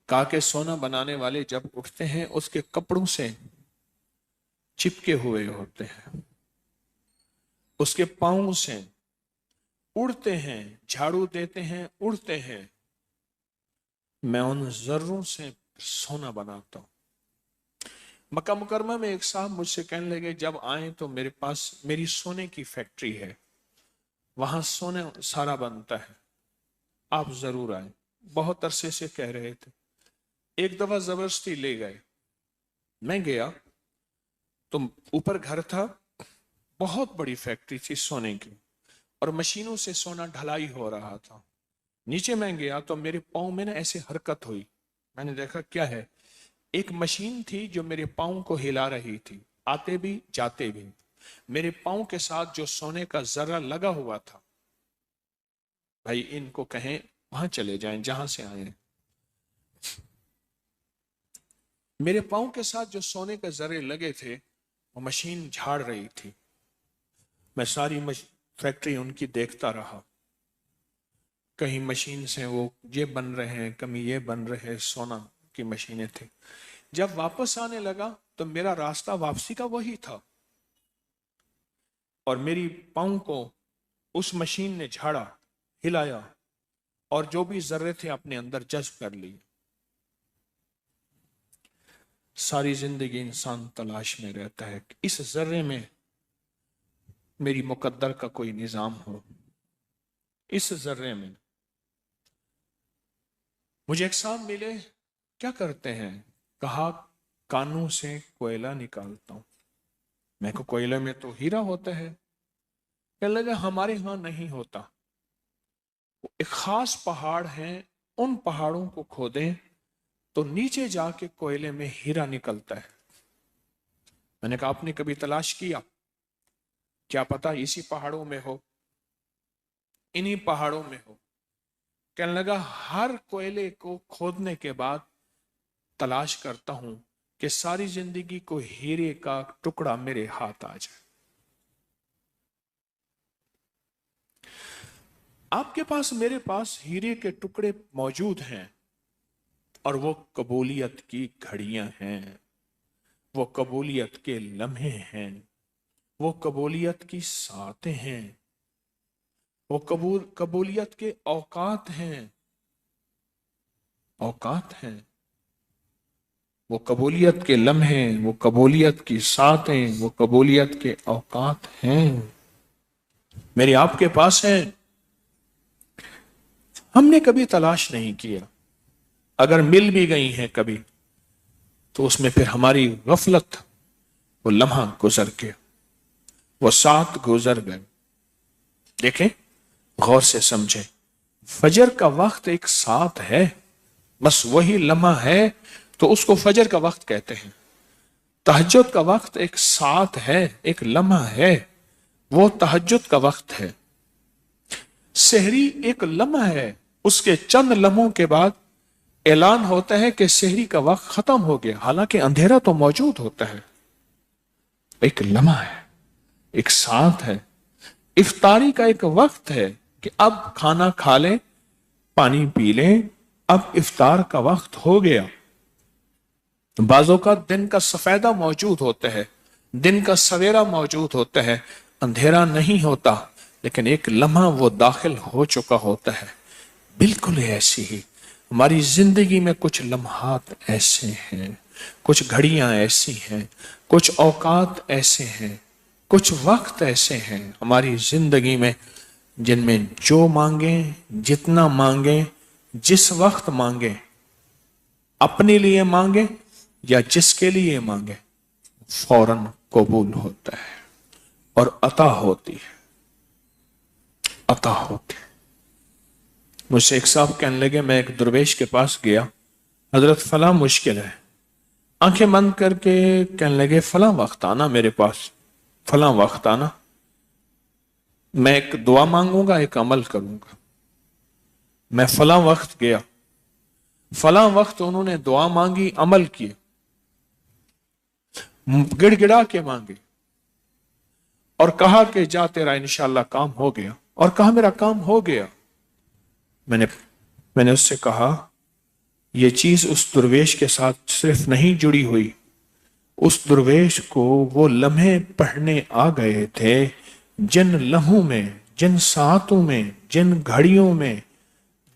کہا کہ سونا بنانے والے جب اٹھتے ہیں اس کے کپڑوں سے چپکے ہوئے ہوتے ہیں، اس کے پاؤں سے اڑتے ہیں، جھاڑو دیتے ہیں اڑتے ہیں، میں ان ذروں سے سونا بناتا ہوں۔ مکہ مکرمہ میں ایک صاحب مجھ سے کہنے لگے جب آئیں تو میرے پاس میری سونے کی فیکٹری ہے، وہاں سونے سارا بنتا ہے، آپ ضرور آئیں۔ بہت عرصے سے کہہ رہے تھے، ایک دفعہ زبردستی لے گئے، میں گیا تو اوپر گھر تھا، بہت بڑی فیکٹری تھی سونے کی، اور مشینوں سے سونا ڈھلائی ہو رہا تھا۔ نیچے میں گیا تو میرے پاؤں میں ایسے حرکت ہوئی، میں نے دیکھا کیا ہے، ایک مشین تھی جو میرے پاؤں کو ہلا رہی تھی، آتے بھی جاتے بھی، میرے پاؤں کے ساتھ جو سونے کا ذرہ لگا ہوا تھا، بھائی ان کو کہیں وہاں چلے جائیں جہاں سے آئے۔ میرے پاؤں کے ساتھ جو سونے کے ذرے لگے تھے وہ مشین جھاڑ رہی تھی، میں ساری فیکٹری ان کی دیکھتا رہا، کہیں مشین سے وہ یہ بن رہے ہیں، کہیں یہ بن رہے ہیں، سونا کی مشینیں تھیں۔ جب واپس آنے لگا تو میرا راستہ واپسی کا وہی تھا، اور میری پاؤں کو اس مشین نے جھاڑا، ہلایا، اور جو بھی ذرے تھے اپنے اندر جذب کر لیے۔ ساری زندگی انسان تلاش میں رہتا ہے کہ اس ذرے میں میری مقدر کا کوئی نظام ہو، اس ذرے میں۔ مجھے ایک صاحب ملے، کیا کرتے ہیں؟ کہا کانوں سے کوئلہ نکالتا ہوں۔ میں کو کوئلے میں تو ہیرا ہوتا ہے، کہنے لگا ہمارے ہاں نہیں ہوتا، ایک خاص پہاڑ ہیں، ان پہاڑوں کو کھودیں تو نیچے جا کے کوئلے میں ہیرا نکلتا ہے۔ میں نے کہا آپ نے کبھی تلاش کیا؟ کیا پتا اسی پہاڑوں میں ہو، انہی پہاڑوں میں ہو۔ کہنے لگا ہر کوئلے کو کھودنے کے بعد تلاش کرتا ہوں کہ ساری زندگی کو ہیرے کا ٹکڑا میرے ہاتھ آ جائے۔ آپ کے پاس میرے پاس ہیرے کے ٹکڑے موجود ہیں، اور وہ قبولیت کی گھڑیاں ہیں، وہ قبولیت کے لمحے ہیں، وہ قبولیت کی ساعتیں ہیں، وہ قبولیت کے اوقات ہیں، اوقات ہیں، وہ قبولیت کے لمحے، وہ قبولیت کی ساعتیں، وہ قبولیت کے اوقات ہیں، میرے آپ کے پاس ہیں۔ ہم نے کبھی تلاش نہیں کیا، اگر مل بھی گئی ہیں کبھی تو اس میں پھر ہماری غفلت، وہ لمحہ گزر گیا، وہ ساتھ گزر گئے۔ دیکھیں غور سے سمجھیں، فجر کا وقت ایک ساتھ ہے، بس وہی لمحہ ہے تو اس کو فجر کا وقت کہتے ہیں۔ تہجد کا وقت ایک ساتھ ہے، ایک لمحہ ہے، وہ تہجد کا وقت ہے۔ سحری ایک لمحہ ہے، اس کے چند لمحوں کے بعد اعلان ہوتا ہے کہ سحری کا وقت ختم ہو گیا، حالانکہ اندھیرا تو موجود ہوتا ہے۔ ایک لمحہ ہے، ایک ساتھ ہے۔ افطاری کا ایک وقت ہے کہ اب کھانا کھا لیں، پانی پی لیں، اب افطار کا وقت ہو گیا۔ بعض اوقات دن کا سفیدہ موجود ہوتا ہے، دن کا سویرا موجود ہوتا ہے، اندھیرا نہیں ہوتا، لیکن ایک لمحہ وہ داخل ہو چکا ہوتا ہے۔ بالکل ایسی ہی ہماری زندگی میں کچھ لمحات ایسے ہیں، کچھ گھڑیاں ایسی ہیں، کچھ اوقات ایسے ہیں، کچھ وقت ایسے ہیں ہماری زندگی میں جن میں جو مانگیں، جتنا مانگیں، جس وقت مانگیں، اپنے لیے مانگیں یا جس کے لیے مانگیں، فوراً قبول ہوتا ہے اور عطا ہوتی ہے، عطا ہوتی ہے۔ مجھ سے ایک صاحب کہنے لگے، میں ایک درویش کے پاس گیا، حضرت فلاں مشکل ہے، آنکھیں بند کر کے کہنے لگے فلاں وقت آنا میرے پاس، فلاں وقت آنا، میں ایک دعا مانگوں گا، ایک عمل کروں گا۔ میں فلاں وقت گیا، فلاں وقت انہوں نے دعا مانگی، عمل کیے، گڑ گڑا کے مانگے، اور کہا کہ جا تیرا انشاءاللہ کام ہو گیا، اور کہا میرا کام ہو گیا۔ میں نے اس سے کہا یہ چیز اس درویش کے ساتھ صرف نہیں جڑی ہوئی، اس درویش کو وہ لمحے پڑھنے آ گئے تھے جن لمحوں میں، جن ساعتوں میں، جن گھڑیوں میں،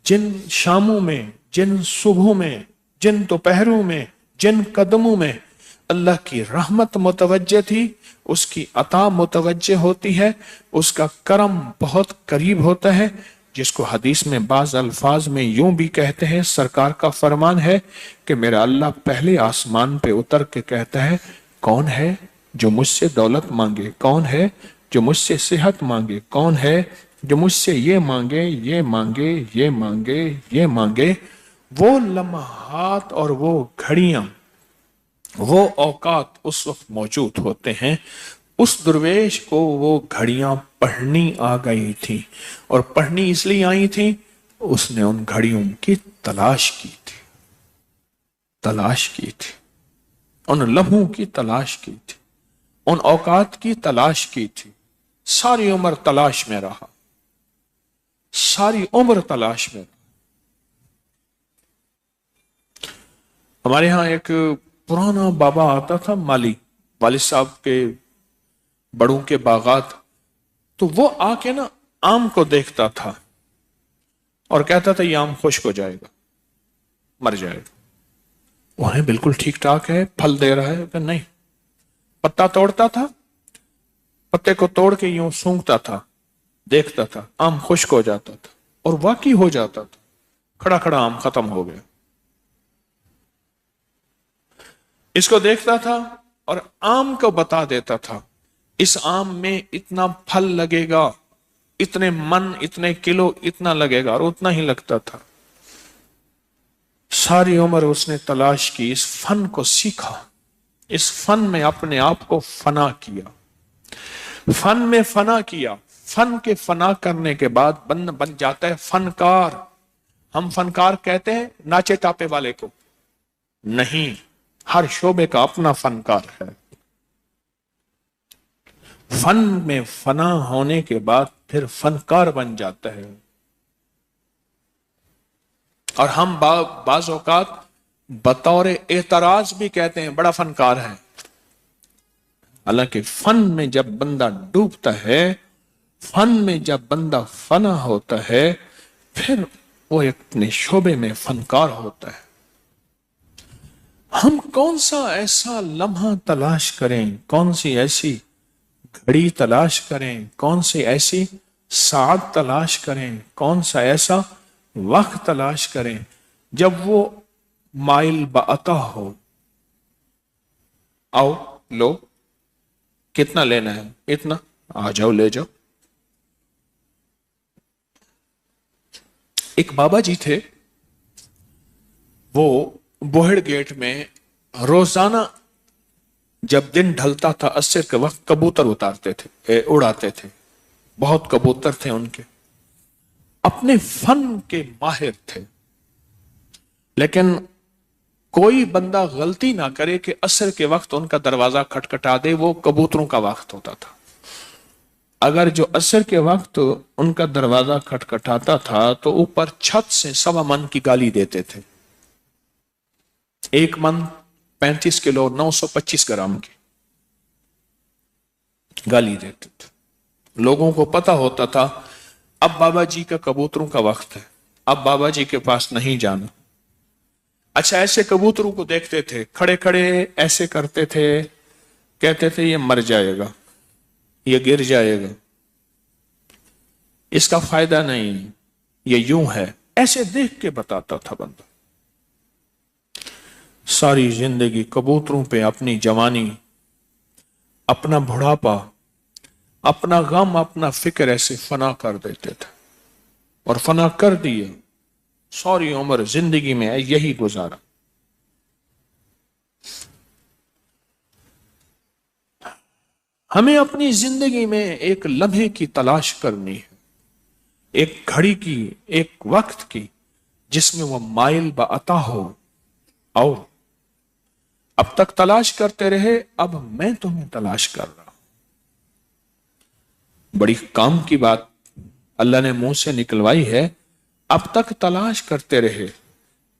جن شاموں میں، جن صبحوں میں، جن دوپہروں میں، جن قدموں میں اللہ کی رحمت متوجہ تھی، اس کی عطا متوجہ ہوتی ہے، اس کا کرم بہت قریب ہوتا ہے، جس کو حدیث میں بعض الفاظ میں یوں بھی کہتے ہیں، سرکار کا فرمان ہے کہ میرا اللہ پہلے آسمان پہ اتر کے کہتا ہے کون ہے جو مجھ سے دولت مانگے، کون ہے جو مجھ سے صحت مانگے، کون ہے جو مجھ سے یہ مانگے، یہ مانگے، یہ مانگے، یہ مانگے۔ وہ لمحات اور وہ گھڑیاں، وہ اوقات اس وقت موجود ہوتے ہیں۔ اس درویش کو وہ گھڑیاں پڑھنی آ گئی تھی، اور پڑھنی اس لیے آئی تھی، اس نے ان گھڑیوں کی تلاش کی تھی، تلاش کی تھی، ان لمحوں کی تلاش کی تھی، ان اوقات کی تلاش کی تھی۔ ساری عمر تلاش میں رہا، ساری عمر تلاش میں رہا۔ ہمارے ہاں ایک پرانا بابا آتا تھا، مالی، والد صاحب کے بڑوں کے باغات، تو وہ آ کے نا آم کو دیکھتا تھا اور کہتا تھا یہ آم خشک ہو جائے گا، مر جائے گا۔ وہ بالکل ٹھیک ٹھاک ہے، پھل دے رہا ہے کہ نہیں۔ پتا توڑتا تھا، پتے کو توڑ کے یوں سونگتا تھا، دیکھتا تھا، آم خشک ہو جاتا تھا، اور واقعی ہو جاتا تھا، کھڑا کھڑا آم ختم ہو گیا۔ اس کو دیکھتا تھا اور آم کو بتا دیتا تھا اس آم میں اتنا پھل لگے گا، اتنے من، اتنے کلو، اتنا لگے گا، اور اتنا ہی لگتا تھا۔ ساری عمر اس نے تلاش کی، اس فن کو سیکھا، اس فن میں اپنے آپ کو فنا کیا، فن میں فنا کیا۔ فن کے فنا کرنے کے بعد بن جاتا ہے فنکار۔ ہم فنکار کہتے ہیں ناچے ٹاپے والے کو نہیں، ہر شعبے کا اپنا فنکار ہے۔ فن میں فنا ہونے کے بعد پھر فنکار بن جاتا ہے۔ اور ہم بعض اوقات بطور اعتراض بھی کہتے ہیں بڑا فنکار ہے، حالانکہ فن میں جب بندہ ڈوبتا ہے، فن میں جب بندہ فنا ہوتا ہے، پھر وہ اپنے شعبے میں فنکار ہوتا ہے۔ ہم کون سا ایسا لمحہ تلاش کریں، کون سی ایسی گھڑی تلاش کریں، کون سی ایسی ساعت تلاش کریں، کون سا ایسا وقت تلاش کریں جب وہ مائل بعطا ہو۔ آؤ لو، کتنا لینا ہے؟ اتنا، آ جاؤ لے جاؤ۔ ایک بابا جی تھے، وہ بوہڑ گیٹ میں روزانہ جب دن ڈھلتا تھا عصر کے وقت کبوتر اتارتے تھے، اڑاتے تھے، بہت کبوتر تھے ان کے، اپنے فن کے ماہر تھے۔ لیکن کوئی بندہ غلطی نہ کرے کہ عصر کے وقت ان کا دروازہ کھٹکھٹا دے، وہ کبوتروں کا وقت ہوتا تھا۔ اگر جو عصر کے وقت ان کا دروازہ کھٹکھٹاتا تھا تو اوپر چھت سے 1.25 من کی گالی دیتے تھے، 1 من 35 کلو 925 گرام کی گالی دیتے تھے۔ لوگوں کو پتا ہوتا تھا اب بابا جی کا کبوتروں کا وقت ہے، اب بابا جی کے پاس نہیں جانا۔ اچھا، ایسے کبوتروں کو دیکھتے تھے، کھڑے کھڑے ایسے کرتے تھے، کہتے تھے یہ مر جائے گا، یہ گر جائے گا، اس کا فائدہ نہیں، یہ یوں ہے، ایسے دیکھ کے بتاتا تھا بندہ۔ ساری زندگی کبوتروں پہ اپنی جوانی، اپنا بڑھاپا، اپنا غم، اپنا فکر ایسے فنا کر دیتے تھے، اور فنا کر دیے، ساری عمر زندگی میں یہی گزارا۔ ہمیں اپنی زندگی میں ایک لمحے کی تلاش کرنی ہے، ایک گھڑی کی، ایک وقت کی، جس میں وہ مائل بعطا ہو۔ اور اب تک تلاش کرتے رہے، اب میں تمہیں تلاش کر رہا ہوں۔ بڑی کام کی بات اللہ نے منہ سے نکلوائی ہے، اب تک تلاش کرتے رہے،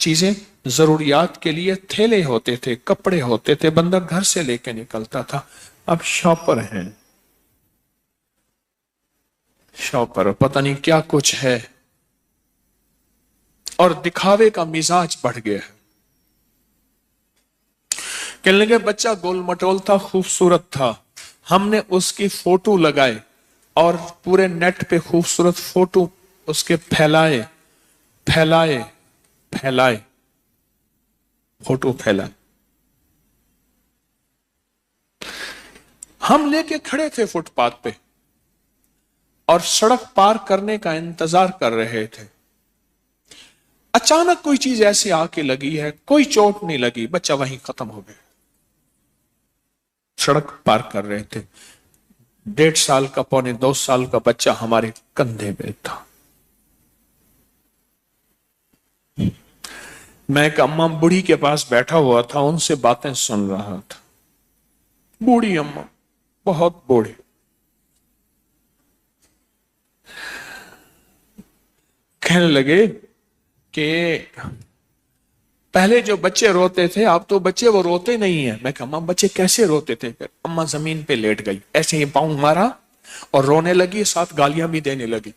چیزیں ضروریات کے لیے تھیلے ہوتے تھے، کپڑے ہوتے تھے، بندہ گھر سے لے کے نکلتا تھا. اب شاپر ہیں، شاپر پتہ نہیں کیا کچھ ہے، اور دکھاوے کا مزاج بڑھ گیا ہے. کہنے لگے بچہ گول مٹول تھا، خوبصورت تھا، ہم نے اس کی فوٹو لگائے اور پورے نیٹ پہ خوبصورت فوٹو اس کے پھیلائے پھیلائے پھیلائے فوٹو پھیلائے. ہم لے کے کھڑے تھے فٹ پاتھ پہ اور سڑک پار کرنے کا انتظار کر رہے تھے. اچانک کوئی چیز ایسی آ کے لگی ہے، کوئی چوٹ نہیں لگی، بچہ وہیں ختم ہو گیا. سڑک پار کر رہے تھے، 1.5 سال کا 1.25 سال کا بچہ ہمارے کندھے پہ تھا. میں ایک اماں بوڑھی کے پاس بیٹھا ہوا تھا، ان سے باتیں سن رہا تھا. بوڑھی اماں، بہت بوڑھی. کہنے لگے کہ پہلے جو بچے روتے تھے اب تو بچے وہ روتے نہیں ہیں. میں کہا اماں بچے کیسے روتے تھے؟ پھر اماں زمین پہ لیٹ گئی، ایسے ہی پاؤں مارا اور رونے لگی، ساتھ گالیاں بھی دینے لگی.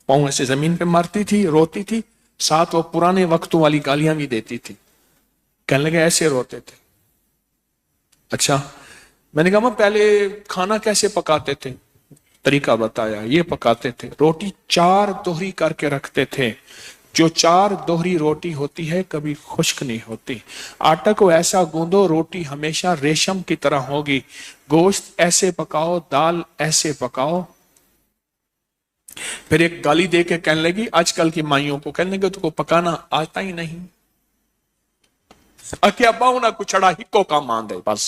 پاؤں ایسے زمین پہ مارتی تھی، روتی تھی، ساتھ وہ پرانے وقتوں والی گالیاں بھی دیتی تھی. کہنے لگے ایسے روتے تھے. اچھا. میں نے کہا ماں پہلے کھانا کیسے پکاتے تھے؟ طریقہ بتایا، یہ پکاتے تھے، روٹی 4 دوہری کر کے رکھتے تھے. جو 4 دوہری روٹی ہوتی ہے کبھی خشک نہیں ہوتی. آٹا کو ایسا گوندو روٹی ہمیشہ ریشم کی طرح ہوگی. گوشت ایسے پکاؤ، دال ایسے پکاؤ. پھر ایک گالی دے کے کہنے لگی آج کل کی مائیوں کو، کہنے لگے تو کو پکانا آتا ہی نہیں. اکیا باؤ نہ کچھڑا ہکو کام آندے، بس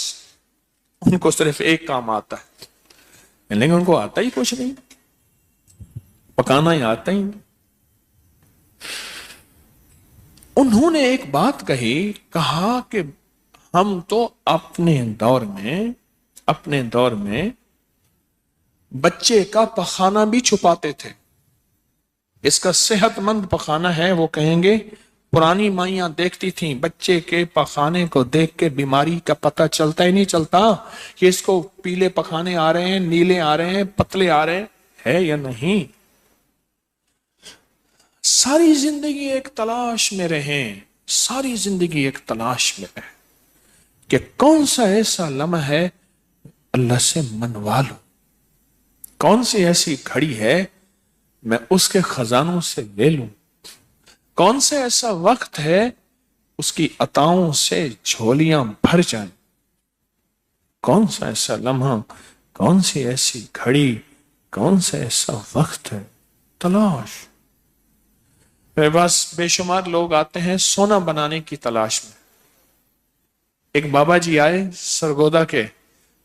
ان کو صرف ایک کام آتا ہے. کہنے لگے ان کو آتا ہی کچھ نہیں، پکانا ہی آتا ہی نہیں. انہوں نے ایک بات کہا کہ ہم تو اپنے دور میں بچے کا پخانہ بھی چھپاتے تھے. اس کا صحت مند پخانہ ہے، وہ کہیں گے پرانی مائیاں دیکھتی تھیں بچے کے پخانے کو دیکھ کے بیماری کا پتہ چلتا ہی نہیں چلتا کہ اس کو پیلے پخانے آ رہے ہیں، نیلے آ رہے ہیں، پتلے آ رہے ہیں یا نہیں. ساری زندگی ایک تلاش میں رہیں، ساری زندگی ایک تلاش میں رہیں کہ کون سا ایسا لمحہ ہے اللہ سے منوا لوں، کون سی ایسی گھڑی ہے میں اس کے خزانوں سے لے لوں، کون سا ایسا وقت ہے اس کی عطاؤں سے جھولیاں بھر جائیں. کون سا ایسا لمحہ، کون سی ایسی گھڑی، کون سا ایسا وقت ہے. تلاش. میرے پاس بے شمار لوگ آتے ہیں سونا بنانے کی تلاش میں. ایک بابا جی آئے سرگودا کے،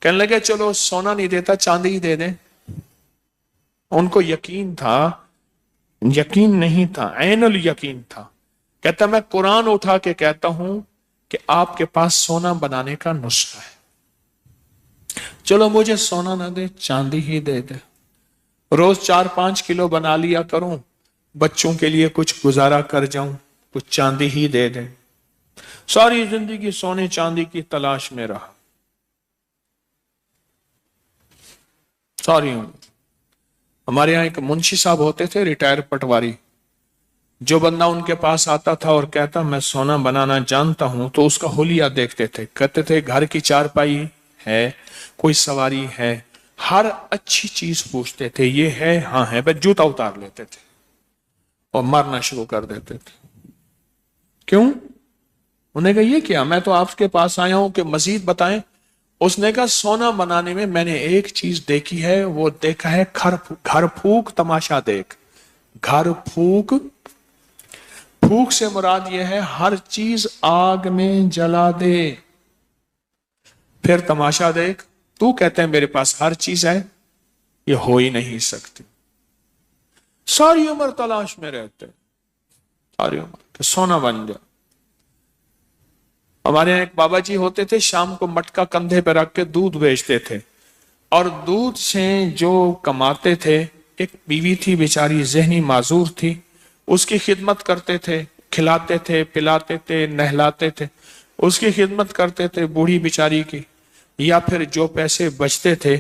کہنے لگے چلو سونا نہیں دیتا چاندی ہی دے دیں. ان کو یقین تھا، یقین نہیں تھا، عین الیقین تھا. کہتا میں قرآن اٹھا کے کہتا ہوں کہ آپ کے پاس سونا بنانے کا نسخہ ہے، چلو مجھے سونا نہ دے چاندی ہی دے دے، روز 4-5 کلو بنا لیا کروں، بچوں کے لیے کچھ گزارا کر جاؤں، کچھ چاندی ہی دے دے. ساری زندگی سونے چاندی کی تلاش میں رہا. ساری ہمارے یہاں ایک منشی صاحب ہوتے تھے ریٹائر پٹواری. جو بندہ ان کے پاس آتا تھا اور کہتا میں سونا بنانا جانتا ہوں تو اس کا حلیہ دیکھتے تھے، کہتے تھے گھر کی چارپائی ہے، کوئی سواری ہے، ہر اچھی چیز پوچھتے تھے، یہ ہے ہاں ہے، بس جوتا اتار لیتے تھے اور مارنا شروع کر دیتے تھے. کیوں؟ انہیں کہا یہ کیا، میں تو آپ کے پاس آیا ہوں کہ مزید بتائیں. اس نے کہا سونا بنانے میں میں نے ایک چیز دیکھی ہے، وہ دیکھا ہے گھر پھونک تماشا دیکھ. گھر پھونک، پھونک سے مراد یہ ہے ہر چیز آگ میں جلا دے، پھر تماشا دیکھ. تو کہتے ہیں میرے پاس ہر چیز ہے، یہ ہو ہی نہیں سکتی. ساری عمر تلاش میں رہتے، ساری عمر کہ سونا بن جائے. ہمارے یہاں ایک بابا جی ہوتے تھے، شام کو مٹکا کندھے پہ رکھ کے دودھ بیچتے تھے اور دودھ سے جو کماتے تھے، ایک بیوی تھی بیچاری ذہنی معذور تھی، اس کی خدمت کرتے تھے، کھلاتے تھے, پلاتے تھے, نہلاتے تھے, اس کی خدمت کرتے تھے بوڑھی بیچاری کی. یا پھر جو پیسے بچتے تھے,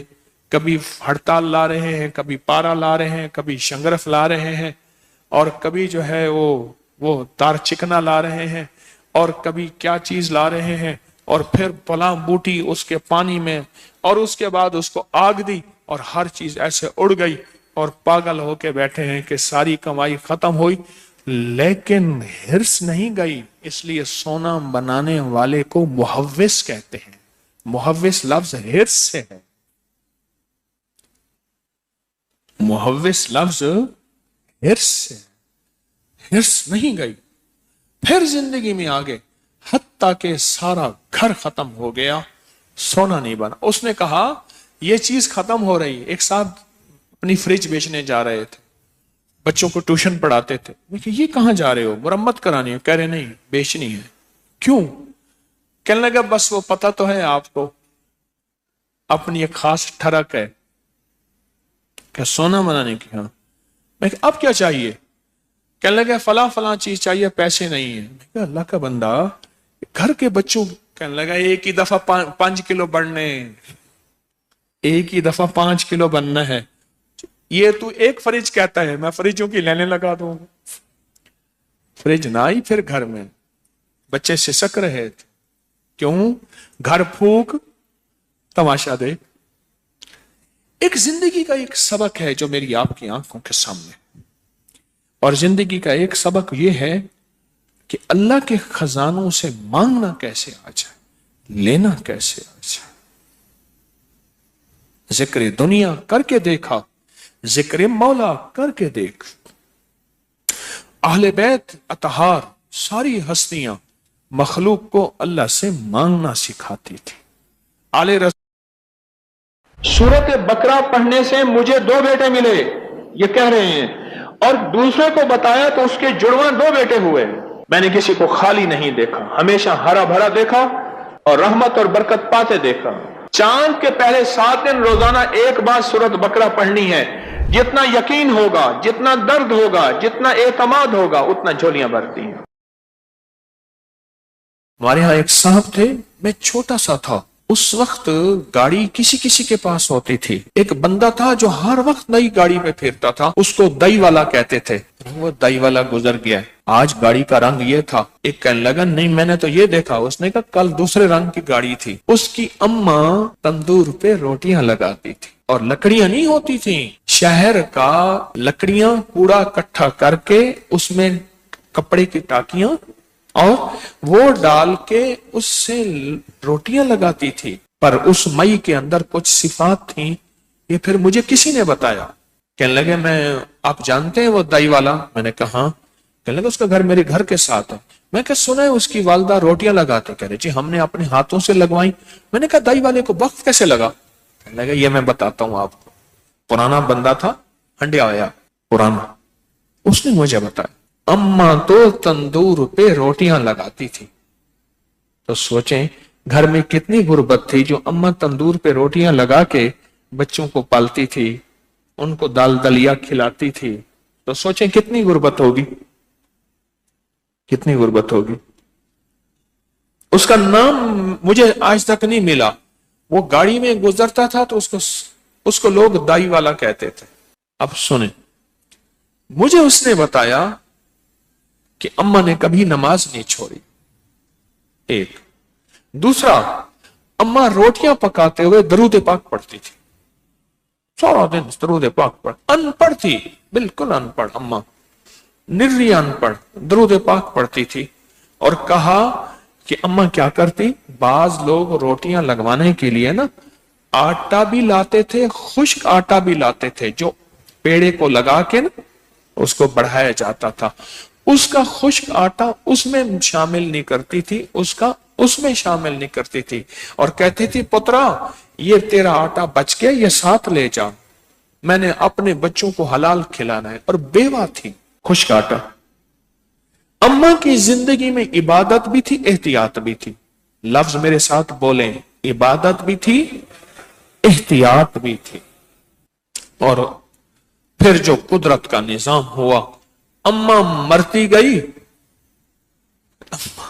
کبھی ہڑتال لا رہے ہیں, کبھی پارا لا رہے ہیں, کبھی شنگرف لا رہے ہیں, اور کبھی جو ہے وہ تار چکنا لا رہے ہیں, اور کبھی کیا چیز لا رہے ہیں, اور پھر پلاں بوٹی اس کے پانی میں, اور اس کے بعد اس کو آگ دی, اور ہر چیز ایسے اڑ گئی, اور پاگل ہو کے بیٹھے ہیں کہ ساری کمائی ختم ہوئی. لیکن ہرس نہیں گئی, اس لیے سونا بنانے والے کو محوس کہتے ہیں. محوس لفظ ہرس سے ہے, محوس لفظ ہرس سے, ہرس نہیں گئی. پھر زندگی میں آگے, حتیٰ کہ سارا گھر ختم ہو گیا, سونا نہیں بنا. اس نے کہا یہ چیز ختم ہو رہی. ایک صاحب اپنی فریج بیچنے جا رہے تھے, بچوں کو ٹیوشن پڑھاتے تھے. یہ کہاں جا رہے ہو؟ مرمت کرانی ہے. کہہ رہے نہیں, بیچنی ہے. کیوں؟ کہنے لگا بس وہ پتہ تو ہے آپ کو, اپنی ایک خاص ٹھڑک ہے کہ سونا بنانے کی. ہاں. میں اب کیا چاہیے؟ کہنے لگا فلاں فلاں چیز چاہیے, پیسے نہیں ہیں. میں کہا اللہ کا بندہ, گھر کے بچوں. کہنے لگا ایک ہی دفعہ 5 کلو بڑھنے, ایک ہی دفعہ 5 کلو بننا ہے. یہ تو ایک فریج کہتا ہے, میں فریجوں کی لینے لگا دوں. فریج نہ آئی پھر گھر میں. بچے سسک رہے تھے. کیوں؟ گھر پھونک تماشا دے. ایک زندگی کا ایک سبق ہے جو میری آپ کی آنکھوں کے سامنے, اور زندگی کا ایک سبق یہ ہے کہ اللہ کے خزانوں سے مانگنا کیسے آ جائے, لینا کیسے آ جائے. ذکر دنیا کر کے دیکھا, ذکر مولا کر کے دیکھ. اہل بیت اطہار ساری ہستیاں مخلوق کو اللہ سے مانگنا سکھاتی تھی. آل رسول سورت بقرہ پڑھنے سے مجھے 2 بیٹے ملے, یہ کہہ رہے ہیں, اور دوسرے کو بتایا تو اس کے جڑواں 2 بیٹے ہوئے. میں نے کسی کو خالی نہیں دیکھا, ہمیشہ ہرا بھرا دیکھا, اور رحمت اور برکت پاتے دیکھا. چاند کے پہلے 7 دن روزانہ ایک بار سورت بقرہ پڑھنی ہے. جتنا یقین ہوگا, جتنا درد ہوگا, جتنا اعتماد ہوگا, اتنا جھولیاں بھرتی ہیں. ہمارے ہاں ایک صاحب تھے, میں چھوٹا سا تھا اس وقت, گاڑی کسی کسی کے پاس ہوتی تھی. ایک بندہ تھا جو ہر وقت نئی گاڑی پہ پھرتا تھا, اس کو دائی والا کہتے تھے. وہ دائی والا گزر گیا. آج گاڑی کا رنگ یہ تھا. ایک کہنے لگا نہیں میں نے تو یہ دیکھا. اس نے کہا کل دوسرے رنگ کی گاڑی تھی. اس کی اماں تندور پہ روٹیاں لگاتی تھی, اور لکڑیاں نہیں ہوتی تھیں, شہر کا لکڑیاں کوڑا اکٹھا کر کے اس میں کپڑے کی ٹاکیاں اور وہ ڈال کے اس سے روٹیاں لگاتی تھی. پر اس مئی کے اندر کچھ صفات تھیں, یہ پھر مجھے کسی نے بتایا. کہنے لگے میں آپ جانتے ہیں وہ دائی والا؟ میں نے کہا ہاں. کہنے لگے اس کا گھر میرے گھر کے ساتھ ہے. میں کہا سنا ہے اس کی والدہ روٹیاں لگاتی. کہہ رہے جی ہم نے اپنے ہاتھوں سے لگوائی. میں نے کہا دائی والے کو وقت کیسے لگا؟ کہنے لگے یہ میں بتاتا ہوں آپ کو. پرانا بندہ تھا, ہنڈیا آیا پرانا, اس نے مجھے بتایا اماں تو تندور پہ روٹیاں لگاتی تھی. تو سوچیں گھر میں کتنی غربت تھی جو اماں تندور پہ روٹیاں لگا کے بچوں کو پالتی تھی, ان کو دال دلیا کھلاتی تھی. تو سوچیں کتنی غربت ہوگی, کتنی غربت ہوگی. اس کا نام مجھے آج تک نہیں ملا. وہ گاڑی میں گزرتا تھا تو اس کو لوگ دائی والا کہتے تھے. اب سنیں, مجھے اس نے بتایا کہ اماں نے کبھی نماز نہیں چھوڑی. ایک دوسرا, اماں روٹیاں پکاتے ہوئے درود پاک پڑھتی تھی. سارا دن درود پاک پڑھ, ان پڑھ تھی, بالکل ان پڑھ اماں, نری ان پڑھ, درود پاک پڑھتی تھی. اور کہا کہ اماں کیا کرتی, بعض لوگ روٹیاں لگوانے کے لیے نا آٹا بھی لاتے تھے, خشک آٹا بھی لاتے تھے, جو پیڑے کو لگا کے نا اس کو بڑھایا جاتا تھا. اس کا خشک آٹا اس میں شامل نہیں کرتی تھی, اس میں شامل نہیں کرتی تھی, اور کہتی تھی پترا یہ تیرا آٹا بچ گیا, یہ ساتھ لے جا, میں نے اپنے بچوں کو حلال کھلانا ہے. اور بیوہ تھی, خشک آٹا. اماں کی زندگی میں عبادت بھی تھی, احتیاط بھی تھی. لفظ میرے ساتھ بولیں, عبادت بھی تھی, احتیاط بھی تھی. اور پھر جو قدرت کا نظام ہوا, اماں مرتی گئی,